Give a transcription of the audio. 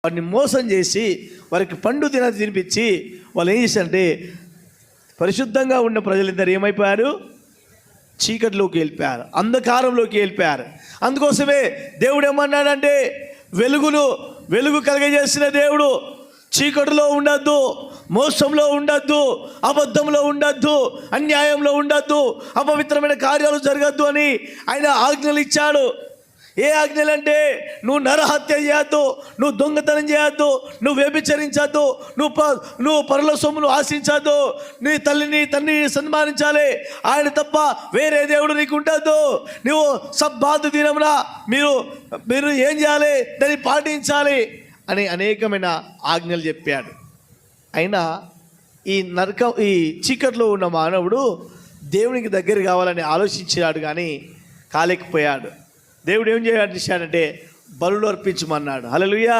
వారిని మోసం చేసి వారికి పండు తినిపించి వాళ్ళు ఏం చేశారంటే పరిశుద్ధంగా ఉన్న ప్రజలిద్దరు ఏమైపోయారు? చీకటిలోకి వెళ్ళిపోయారు, అంధకారంలోకి వెళ్ళిపోయారు. అందుకోసమే దేవుడు ఏమన్నాడంటే వెలుగు కలగజేసిన దేవుడు చీకటిలో ఉండద్దు, మోసంలో ఉండద్దు, అబద్ధంలో ఉండద్దు, అన్యాయంలో ఉండద్దు, అపవిత్రమైన కార్యాలు జరగద్దు అని ఆయన ఆజ్ఞలు ఇచ్చాడు. ఏ ఆజ్ఞలంటే నువ్వు నరహత్య చేయొద్దు, నువ్వు దొంగతనం చేయొద్దు, నువ్వు వ్యభిచరించద్దు, నువ్వు పరుల సొమ్మును ఆశించద్దు, నీ తల్లిని తండ్రిని సన్మానించాలి, ఆయన తప్ప వేరే దేవుడు నీకు ఉండద్దు, నువ్వు సబ్బాతు దినమున మీరు ఏం చేయాలి, దాన్ని పాటించాలి అని అనేకమైన ఆజ్ఞలు చెప్పాడు. అయినా ఈ చీకట్లో ఉన్న మానవుడు దేవునికి దగ్గర కావాలని ఆలోచించాడు, కానీ కాలేకపోయాడు. దేవుడు ఏం చేశాడంటే బలులు అర్పించమన్నాడు. హల్లెలూయా.